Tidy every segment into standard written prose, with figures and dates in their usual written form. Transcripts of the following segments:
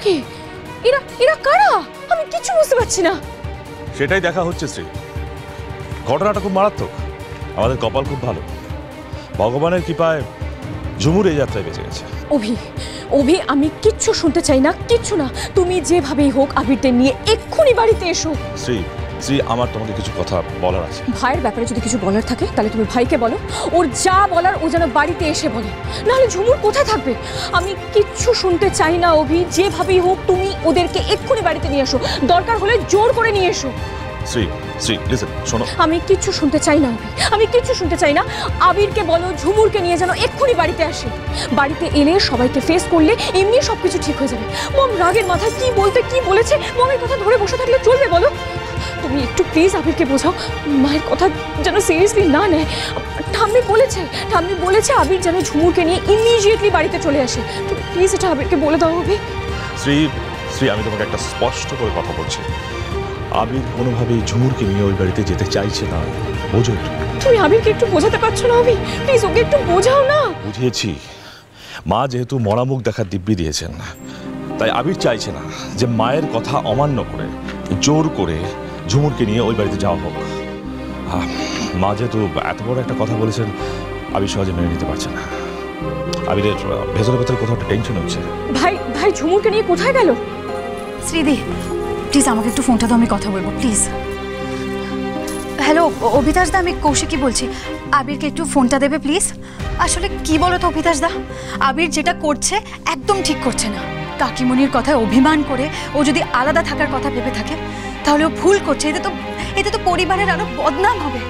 কি? এরা এরা কারা? আমি কিছু বুঝতে পারছি না। সেটাই দেখা হচ্ছে শ্রী। ঘটনাটা খুব মারাত্মক। আমাদের কপাল খুব ভালো, ভগবানের কৃপায় ঝুমুর এই যাত্রায় বেঁচে গেছে। অভি, অভি, আমি কিচ্ছু শুনতে চাই না, কিচ্ছু না। তুমি যেভাবেই হোক আবিরদের নিয়ে এক্ষুনি বাড়িতে এসো। শ্রী, শ্রী, আমার তোমাকে কিছু কথা বলার আছে। ভাইয়ের ব্যাপারে যদি কিছু বলার থাকে তাহলে তুমি ভাইকে বলো। ওর যা বলার ও যেন বাড়িতে এসে বলে, নাহলে ঝুমুর কোথায় থাকবে? আমি কিচ্ছু শুনতে চাই না অভি। যেভাবেই হোক তুমি ওদেরকে এক্ষুনি বাড়িতে নিয়ে এসো, দরকার হলে জোর করে নিয়ে এসো। শ্রী, শ্রী, লিসেন, শোনো। আমি কিচ্ছু শুনতে চাই না অভি, আমি কিচ্ছু শুনতে চাই না। আবিরকে বলো ঝুমুরকে নিয়ে যেন এক্ষুনি বাড়িতে আসে। বাড়িতে এলে সবাইকে ফেস করলে এমনি সবকিছু ঠিক হয়ে যাবে। মম রাগের মাথায় কি বলতে কি বলেছে, মমের কথা ধরে বসে থাকলে চলবে বলো? তুমি একটু প্লিজ আবিরকে বোঝাও, মায়ের কথা যেন সিরিয়াসলি না নেয়। ঠাম্মি বলেছে আবির যেন ঝুমুরকে নিয়ে ইমিডিয়েটলি বাড়িতে চলে আসে। তুমি প্লিজ এটা আবিরকে বলে দাও অভি। শ্রী, শ্রী, আমি তোমাকে একটা স্পষ্ট করে কথা বলছি। আবির কোনোভাবেই ঝুমুরকে নিয়ে ওই বাড়িতে যেতে চাইছে না, বোঝো? তুমি আবিরকে একটু বোঝাতে পারছো না অভি? প্লিজ ওকে একটু বোঝাও না। বুঝিয়েছি। মা যেহেতু মরা মুখ দেখার দিব্যি দিয়েছেন, তাই আবির চাইছে না যে মায়ের কথা অমান্য করে জোর করে ঝুমুরকে নিয়ে ওই বাড়িতে যাওয়া হোক। মা যেহেতু এত বড় একটা কথা বলেছেন, আবির সহজে মেনে নিতে পারছে না। আবিরের ভেতরে ভেতরে কোথাও একটা টেনশন হচ্ছে। ভাই ঝুমুরকে নিয়ে কোথায় গেল? শ্রীদি, প্লিজ আমাকে একটু ফোনটা দাও, আমি কথা বলবো প্লিজ। হ্যালো অভিতাস দা, আমি কৌশিকী বলছি। আবিরকে একটু ফোনটা দেবে প্লিজ। আসলে কি বলো তো অভিতাস দা, আবির যেটা করছে একদম ঠিক করছে না। কাকিমণির কথায় অভিমান করে ও যদি আলাদা থাকার কথা ভেবে থাকে তাহলে ও ভুল করছে। এতে তো পরিবারের আরো বদনাম হবে,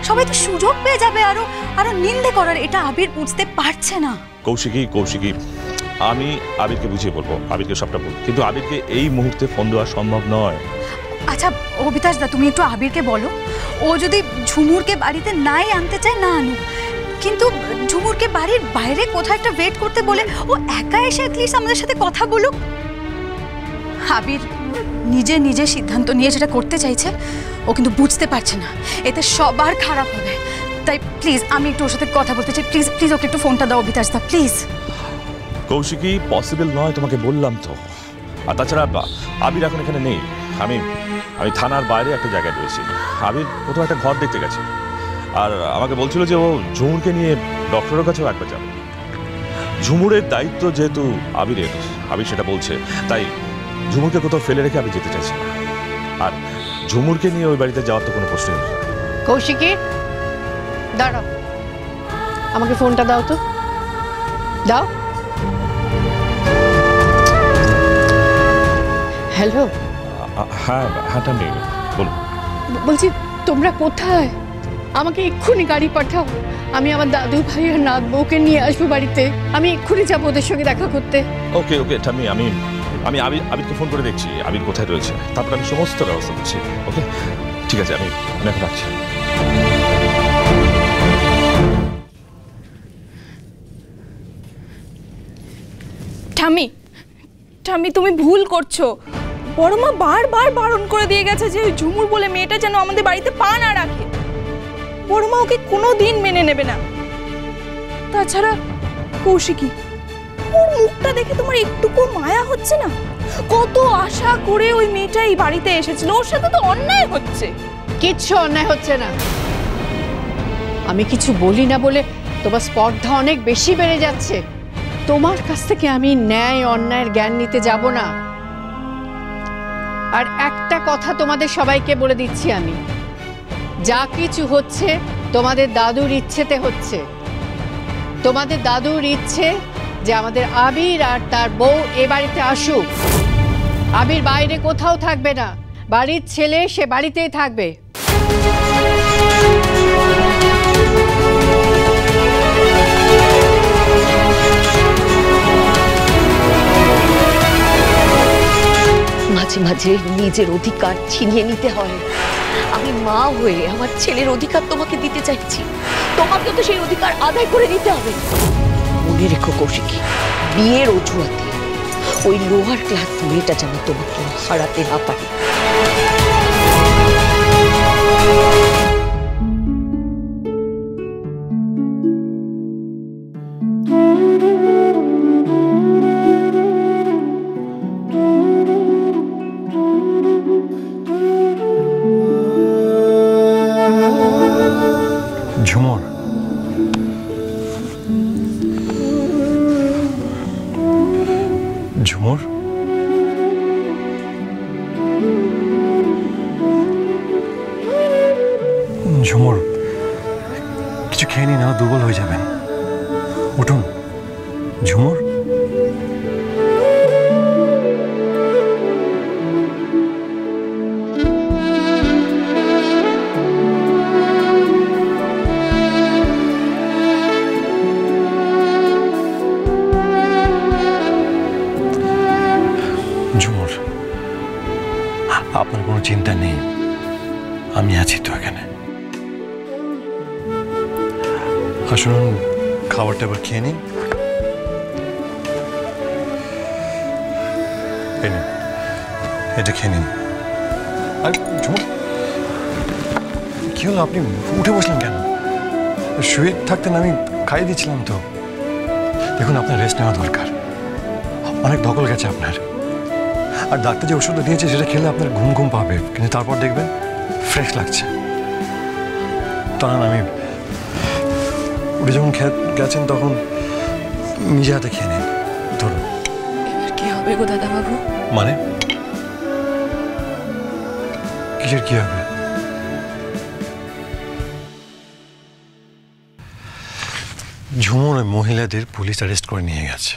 সবাই তো সুযোগ পেয়ে যাবে আরো আরো নিন্দে করার। এটা আবির বুঝতে পারছে না। কৌশিকী, আমি আবিরকে বুঝিয়ে বলবো, আবিরকে সবটা বলবো, কিন্তু আবিরকে এই মুহূর্তে ফোন দেওয়া সম্ভব নয়। আচ্ছা অভিতাস দা, তুমি একটু আবিরকে বলো, ও যদি ঝুমুরকে বাড়িতে নাই আনতে চায় না আনুক, কিন্তু ঝুমুরকে বাড়ির বাইরে কোথাও একটা ওয়েট করতে বলে ও একা এসে অ্যাটলিস্ট আমাদের সাথে কথা বলুক। আবির নিজে সিদ্ধান্ত নিয়ে যেটা করতে চাইছে ও কিন্তু বুঝতে পারছে না, এতে সবার খারাপ হবে। তাই প্লিজ আমি একটু ওর সাথে কথা বলতে চাই। প্লিজ ওকে একটু ফোনটা দাও অভিতাস দা, প্লিজ। কৌশিকী, পসিবল নয়, তোমাকে বললাম তো। আর তাছাড়া আবির এখন এখানে নেই। আমি থানার বাইরে একটা জায়গায় রয়েছি। আবির কোথাও একটা ঘর দেখতে গেছে, আর আমাকে বলছিল যে ও ঝুমুরকে নিয়ে ডক্টরের কাছেও একবার যাবে। ঝুমুরের দায়িত্ব যেহেতু আবিরের, আবির সেটা বলছে, তাই ঝুমুরকে কোথাও ফেলে রেখে আমি যেতে চাইছি না। আর ঝুমুরকে নিয়ে ওই বাড়িতে যাওয়ার তো কোনো প্রশ্নই নেই। কৌশিকী, দাঁড়াও, আমাকে ফোনটা দাও তো, দাও। হ্যালো। হ্যাঁ, টামি বলুন। বলছি তোমরা কোথায়? আমাকে এক্ষুনি গাড়ি পাঠাও, আমি আমার দাদু ভাই আর নাত বউকে নিয়ে আসবো বাড়িতে। আমি এক্ষুনি যাবো ওদের সঙ্গে দেখা করতে। ওকে টামি, আমি আবিরকে ফোন করে দেখছি আবির কোথায় রয়েছে, তারপর আমি সমস্ত ব্যবস্থা করছি। ওকে, ঠিক আছে, আমি এখন রাখছি। ঠাম্মি, তুমি ভুল করছো। বড় মা বারবার বারণ করে দিয়ে গেছে যে ঝুমুর বলে মেয়েটা যেন আমাদের বাড়িতে পা না রাখে। বড় মা ওকে কোনোদিন মেনে নেবে না। তাছাড়া কৌশিকী, ওর মুখটা দেখে তোমার একটুকু মায়া হচ্ছে না? কত আশা করে ওই মেয়েটা এই বাড়িতে এসেছিল, ওর সাথে তো অন্যায় হচ্ছে। কিচ্ছু অন্যায় হচ্ছে না। আমি কিছু বলি না বলে তোমার স্পর্ধা অনেক বেশি বেড়ে যাচ্ছে। তোমার কাছ থেকে আমি ন্যায় অন্যায়ের জ্ঞান নিতে যাব না। আর একটা কথা তোমাদের সবাইকে বলে দিচ্ছি, আমি যা কিছু হচ্ছে তোমাদের দাদুর ইচ্ছেতে হচ্ছে। তোমাদের দাদুর ইচ্ছে যে আমাদের আবির আর তার বউ এ বাড়িতে আসুক। আবির বাইরে কোথাও থাকবে না, বাড়ির ছেলে সে বাড়িতেই থাকবে। মাঝে মাঝে নিজের অধিকার ছিনিয়ে নিতে হয়। আমি মা হয়ে আমার ছেলের অধিকার তোমাকে দিতে চাইছি, তোমাকে তো সেই অধিকার আদায় করে নিতে হবে। মনে রেখো কৌশিকী, বিয়ের অজুহাতে ওই লোয়ার ক্লাস মেয়েটা যেন তোমাকে হারাতে না পারে। উঠুন ঝুমুর। ঝুমুর, আপনার কোনো চিন্তা নেই, আমি আছি তো এখানে। আসুন, খাবারটা এবার খেয়ে নিন। এটা খেয়ে নিন। আর ঝুমুর, কি হলো, আপনি উঠে বসলেন কেন? শুয়ে থাকতেন, আমি খাইয়ে দিচ্ছিলাম তো। দেখুন, আপনার রেস্ট নেওয়া দরকার, অনেক ধকল গেছে আপনার। আর ডাক্তার যে ওষুধটা দিয়েছে সেটা খেলে আপনার ঘুম ঘুম পাবে, কিন্তু তারপর দেখবেন ফ্রেশ লাগছে। তখন আমি উঠে যখন গেছেন তখন নিজে হাতে খেয়ে নিন। ধরুন। এবার কি হবে গো দাদাবাবু? মানে কিসের কি হবে? ঝুমুর ওই মহিলাদের পুলিশ অ্যারেস্ট করে নিয়ে গেছে,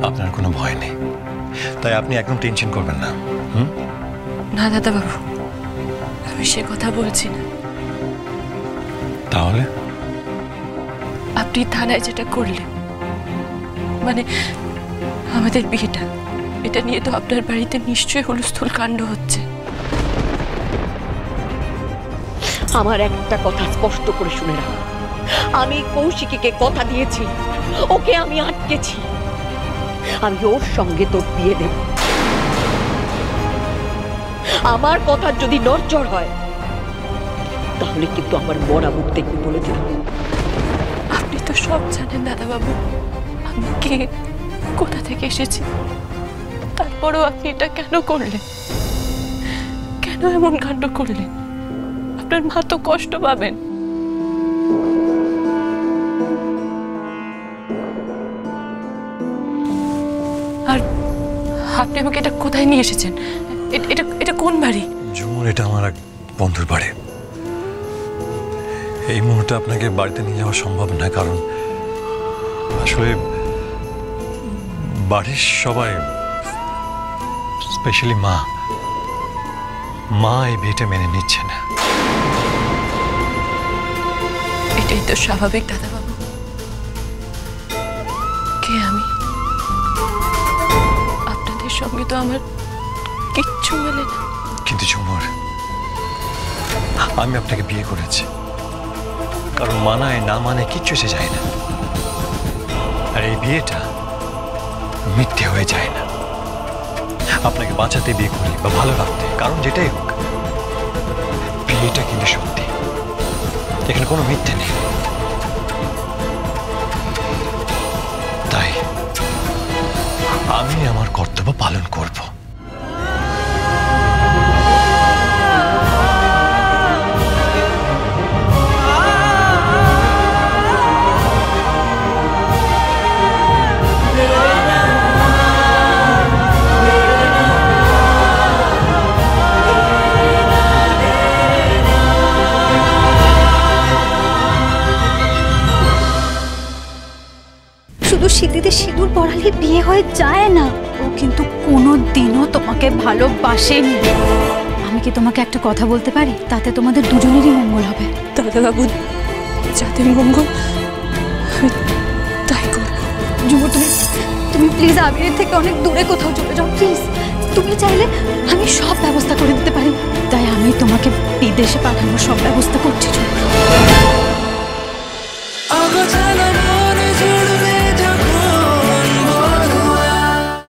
আপনার কোনো ভয় নেই, তাই আপনি একদম টেনশন করবেন না। না দাদাবাবু, আমি সে কথা বলছি না। তাহলে আপনি থানায় যেটা করলেন, মানে আমাদের বিয়েটা, এটা নিয়ে তো আপনার বাড়িতে নিশ্চয়ই হুলস্থুল কাণ্ড হচ্ছে। আমার একটা কথা স্পষ্ট করে শুনে রাখো, আমি কৌশিকীকে কথা দিয়েছি, ওকে আমি আটকেছি, আমি ওর সঙ্গে তোর বিয়ে দেব। আমার কথার যদি নড়চড় হয় তাহলে কিন্তু আমার মরা মুখ দেখবি বলে দিলাম। আপনি তো সব জানেন দাদাবাবু, আমি কে, কোথা থেকে এসেছি। তারপরেও আপনি এটা কেন করলেন? কেন এমন কাণ্ড করলেন? আপনার মা তো কষ্ট পাবেন। আর আপনি আমাকে এটা কোথায় নিয়ে এসেছেন? এটা কোন বাড়ি? ঝুমুর, এটা আমার এক বন্ধুর বাড়ি। এই মুহূর্তে আপনাকে বাড়িতে নিয়ে যাওয়া সম্ভব না, কারণ আসলে বাড়ির সবাই, স্পেশালি মা এই বিয়েটা মেনে নিচ্ছে না। এটাই তো স্বাভাবিক দাদাবাবু। কে আমি? আপনাদের সঙ্গে তো আমার কিচ্ছু মেলে না। কিন্তু ঝুমুর, আমি আপনাকে বিয়ে করেছি, কারণ মানায় না মানে কিচ্ছু এসে যায় না। আর এই বিয়েটা মিথ্যে হয়ে যায় না। আপনাকে বাঁচাতে বিয়ে করি বা ভালো রাখতে, কারণ যেটাই হোক বিয়েটা কিন্তু সত্যি, এখানে কোনো মিথ্যে নেই। তাই আমি আমার কর্তব্য পালন করব। শুধু সিঁথিতে সিঁদুর পরালে বিয়ে হয়ে যায় না। ও কিন্তু কোনো দিনও তোমাকে ভালোবাসেনি। আমি কি তোমাকে একটা কথা বলতে পারি? তাতে তোমাদের দুজনেরই মঙ্গল হবে। দাদাবাবু, যাতে মঙ্গল, আমি তাই করব। ঝুমুর, তুমি প্লিজ আবিরের থেকে অনেক দূরে কোথাও চলে যাও প্লিজ। তুমি চাইলে আমি সব ব্যবস্থা করে দিতে পারি। তাই আমি তোমাকে বিদেশে পাঠানোর সব ব্যবস্থা করছি ঝুমুর।